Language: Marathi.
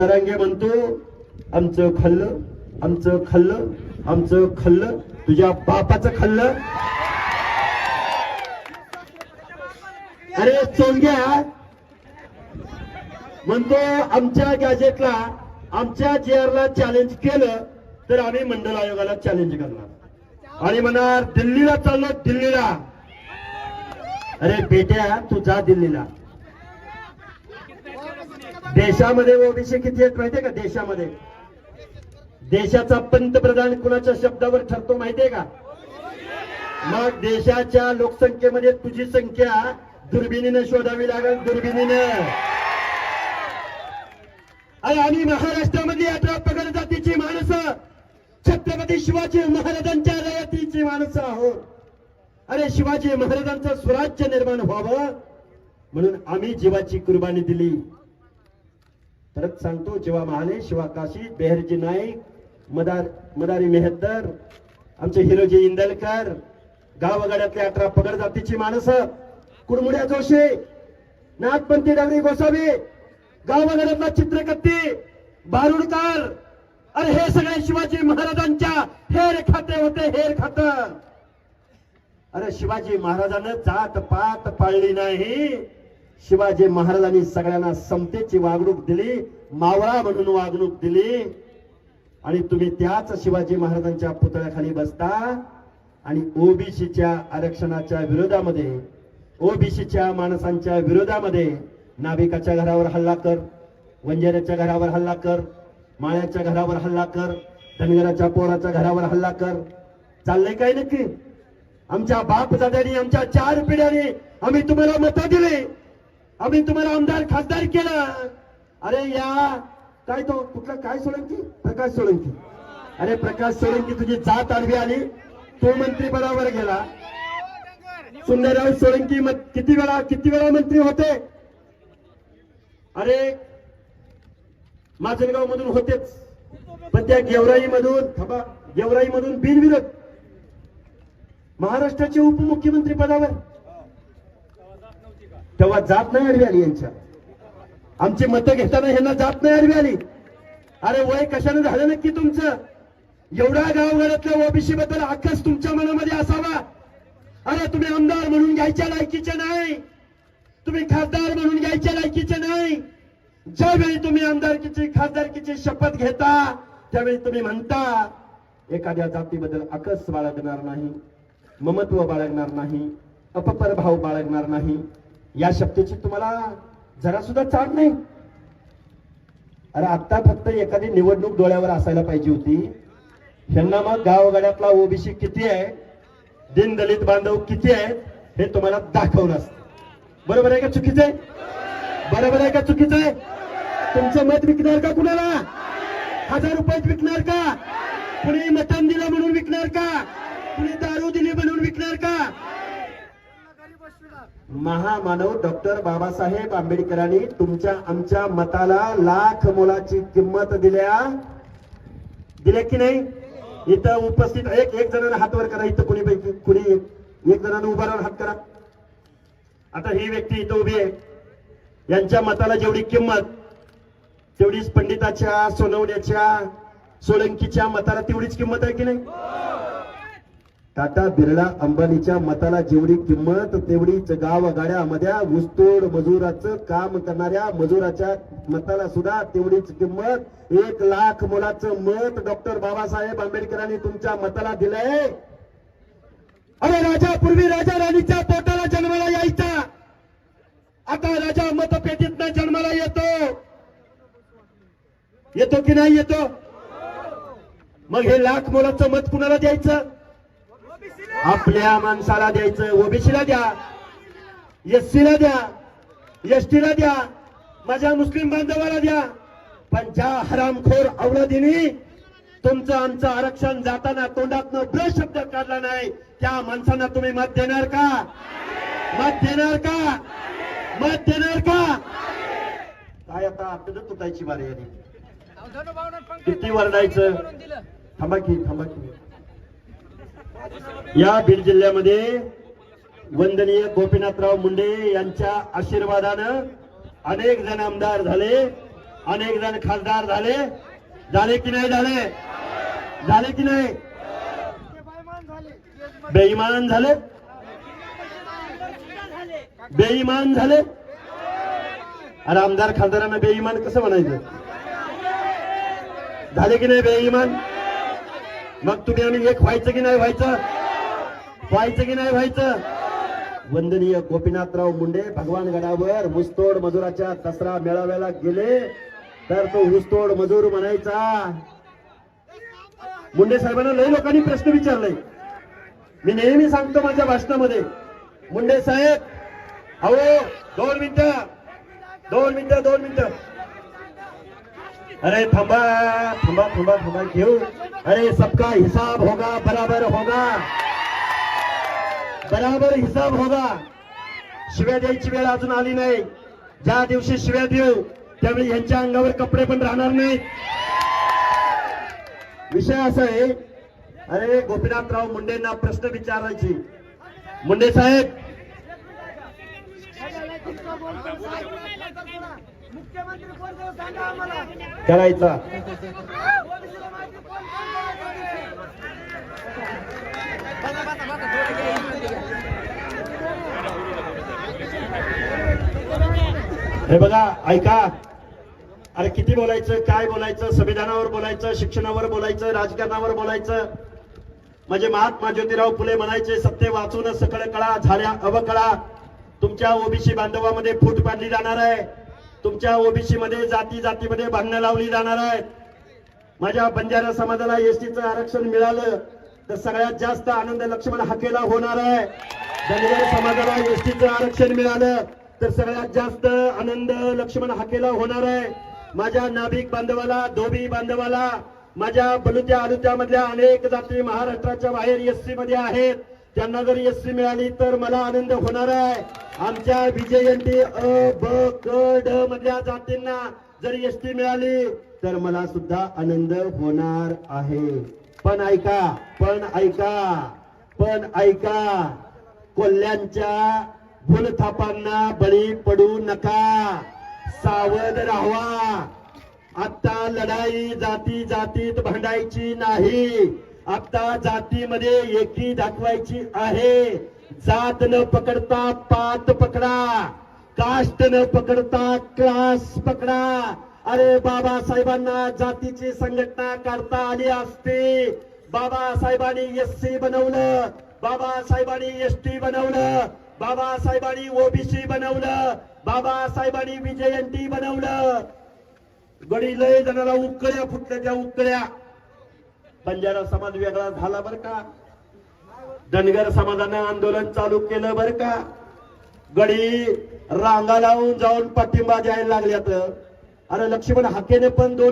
तरंगे म्हणतो आमचं खाल्लं आमचं खाल्लं आमचं खाल्लं तुझ्या बापाचं खाल्लं. अरे चोंग्या म्हणतो आमच्या गॅजेटला आमच्या जेआरला चॅलेंज केलं तर आम्ही मंडल आयोगाला चॅलेंज करणार आणि म्हणणार दिल्लीला चाललो दिल्लीला. अरे बेट्या तू जा दिल्लीला. देशामध्ये ओबीसी किती आहेत माहितीये का? देशामध्ये देशाचा पंतप्रधान कुणाच्या शब्दावर ठरतो माहितीये का? मग देशाच्या लोकसंख्येमध्ये तुझी संख्या दुर्बिणीने शोधावी लागेल, दुर्बिणीने. अरे आम्ही महाराष्ट्रामध्ये 18 पगड जातीची माणसं छत्रपती शिवाजी महाराजांच्या रयतीची माणसं आहोत. अरे शिवाजी महाराजांचं स्वराज्य निर्माण व्हावं म्हणून आम्ही जीवाची कुर्बानी दिली. परत सांगतो, जेव्हा महाले शिवा काशी बेहरजी नाईक मदारी मेहद्दर आमचे हिरोजी इंदलकर गावगाड्यातले 18 पगड जातीची माणसं कुडमुड्या जोशी नागपंथी डगरी गोसावी गावगाड्यातला चित्रकत्ती बारुडकर. अरे हे सगळे शिवाजी महाराजांच्या हेर खाते होते, हेर खात. अरे शिवाजी महाराजांना जात पात पाळली नाही. शिवाजी महाराजांनी सगळ्यांना समतेची वागणूक दिली, मावळा म्हणून वागणूक दिली. आणि तुम्ही त्याच शिवाजी महाराजांच्या पुतळ्याखाली बसता आणि ओबीसीच्या आरक्षणाच्या विरोधामध्ये, ओबीसीच्या माणसांच्या विरोधामध्ये नाभिकाच्या घरावर हल्ला कर, वंजाऱ्याच्या घरावर हल्ला कर, माळ्याच्या घरावर हल्ला कर, धनगराच्या पोराच्या घरावर हल्ला कर. चाललंय काय नक्की? आमच्या बाप दादांनी आमच्या 4 पिढ्यांनी आम्ही तुम्हाला मतं दिली, आम्ही तुम्हाला आमदार खासदार केलं. अरे या काय तो कुठला काय सोळंकी? प्रकाश सोळंकी. अरे प्रकाश सोळंकी तुझी जात आडवी आली, तो मंत्रीपदावर गेला. सुंदरराव सोळंकी किती वेळा मंत्री होते. अरे माजलगाव मधून होतेच, पण त्या गेवराई मधून बिनविरोध महाराष्ट्राचे उपमुख्यमंत्री पदावर. तेव्हा जात नाही आडवी आली यांच्या. आमची मतं घेताना ह्यांना जात नाही आडवी आली. अरे वय कशाने झालं नक्की तुमचं? एवढा गावगाड्यातल्या ओबीसी बद्दल आकस तुमच्या मनामध्ये असावा. अरे तुम्ही आमदार म्हणून घ्यायच्या लायकीचे नाही, तुम्ही खासदार म्हणून घ्यायच्या लायकीचे नाही. ज्यावेळी तुम्ही आमदारकीची खासदारकीची शपथ घेता त्यावेळी तुम्ही म्हणता एखाद्या जातीबद्दल आकस बाळगणार नाही, ममत्व बाळगणार नाही, अपपर भाव बाळगणार नाही. या शब्दाची तुम्हाला जरा सुद्धा चाड नाही. अरे आता फक्त एखादी निवडणूक डोळ्यावर असायला पाहिजे होती. ह्यांना मग गावगाड्यातला ओबीसी किती आहे, दीनदलित बांधव किती आहेत हे तुम्हाला दाखवलं असतं. बरोबर आहे का चुकीचं आहे? बरोबर आहे का चुकीचं आहे? तुमचं मत विकणार का कुणाला? 1000 रुपयात विकणार का? कुणी मटण दिलं म्हणून विकणार का? कुणी दारू दिली म्हणून विकणार का? महामानव डॉक्टर बाबासाहेब आंबेडकरांनी तुमच्या आमच्या मताला लाख मोलाची किंमत दिल्या की नाही? इथं उपस्थित एक जणांना हात वर करा. इथं कुणी एक जणांना उभा राहून हात करा. आता ही व्यक्ती इथं उभी आहे, यांच्या मताला जेवढी किंमत तेवढीच पंडिताच्या, सोनवण्याच्या, सोळंकीच्या मताला तेवढीच किंमत आहे की नाही? टाटा बिर्ला अंबानीच्या मताला जेवढी किंमत तेवढीच गावगाड्यामध्ये ऊसतोड मजुराचं काम करणाऱ्या मजुराच्या मताला सुद्धा तेवढीच किंमत. 1 लाख मोलाचं मत डॉक्टर बाबासाहेब आंबेडकरांनी तुमच्या मताला दिलंय. अरे राजा पूर्वी राजा राणीच्या पोटाला जन्माला यायचा, आता राजा मतपेटीतनं जन्माला येतो की नाही येतो? मग हे लाख मोलाचं मत कुणाला द्यायचं? आपल्या माणसाला द्यायचं. ओबीसीला द्या, एससीला द्या, एसटीला द्या, माझ्या मुस्लिम बांधवाला द्या. पण ज्या हरामखोर अवलादीने तुमचं आमचं आरक्षण जाताना तोंडातनं ब्र शब्द काढला नाही त्या माणसांना तुम्ही मत देणार का? मत देणार का? मत देणार का? काय आता आपल्याला तुटायची बारी आली. किती वरडायचं? थांबा की. या बीड जिल्ह्यामध्ये वंदनीय गोपीनाथराव मुंडे यांच्या आशीर्वादानं अनेक जण आमदार झाले. अनेक जण खासदार झाले की नाही झाले की नाही बेईमान झाले अरे आमदार खासदारांना बेईमान कसं म्हणायचं झाले की नाही बेईमान मग तुम्ही आम्ही एक व्हायचं की नाही व्हायचं वंदनीय गोपीनाथराव मुंडे भगवान गडावर ऊसतोड मजुराच्या दसरा मेळाव्याला गेले तर तो ऊसतोड मजूर म्हणायचा मुंडे साहेबांना लई लोकांनी प्रश्न विचारले मी नेहमी सांगतो माझ्या भाषणामध्ये मुंडे साहेब अहो 2 मिनिटं अरे थांबा घेऊ अरे सबका हिसाब होगा बराबर हिसाब होगा शिव्या द्यायची वेळ अजून आली नाही ज्या दिवशी शिव्या देऊ त्यावेळी यांच्या अंगावर कपडे पण राहणार नाहीत विषय असा आहे अरे गोपीनाथराव मुंडेंना प्रश्न विचारायची मुंडे साहेब करायचा हे बघा ऐका अरे किती बोलायचं काय बोलायचं संविधानावर बोलायचं शिक्षणावर बोलायचं राजकारणावर बोलायचं म्हणजे महात्मा ज्योतिराव फुले म्हणायचे सत्य वाचून सकळ कळा झाल्या अवकळा तुमच्या ओबीसी बांधवामध्ये फूट पाडली जाणार आहे तुमच्या ओबीसी मध्ये जातीमध्ये भांडणं लावली जाणार आहे माझ्या बंजारा समाजाला एसटीचं आरक्षण मिळालं तर सगळ्यात जास्त आनंद लक्ष्मण हाकेला होणार आहे धनगर समाजाला एसटीचं आरक्षण मिळालं तर सगळ्यात जास्त आनंद लक्ष्मण हाकेला होणार आहे माझ्या नाभिक बांधवाला धोबी बांधवाला माझ्या बलुत्या आलुत्या मधल्या अनेक जाती महाराष्ट्राच्या बाहेर एससी मध्ये आहेत त्यांना जर एससी मिळाली तर मला आनंद होणार आहे आमच्या विजयंती अ ब क ड मधल्या जातींना जर एसटी मिळाली तर मला सुद्धा आनंद होणार आहे पण ऐका कोल्ह्यांच्या भूलथापांना बळी पडू नका सावध राहावा आता लढाई जातीत भांडायची नाही आता जातीमध्ये एकी दाखवायची आहे जात न पकडता पात पकडा कास्ट न पकडता क्लास पकडा अरे बाबासाहेबांना जातीची संघटना काढता आली असते बाबासाहेबांनी एससी बनवलं बाबासाहेबांनी एसटी बनवलं बाबासाहेबांनी ओबीसी बनवलं बाबासाहेबांनी विजयंती बनवलं गडी लय जणाला उकळ्या फुटल्या त्या उकळ्या बंजारा समाज वेगळा झाला बर का धनगर समाजानं आंदोलन चालू केलं बर का गडी रांगा लावून जाऊन पाठिंबा द्यायला लागल्यात अरे लक्ष्मण हाकेने पण 2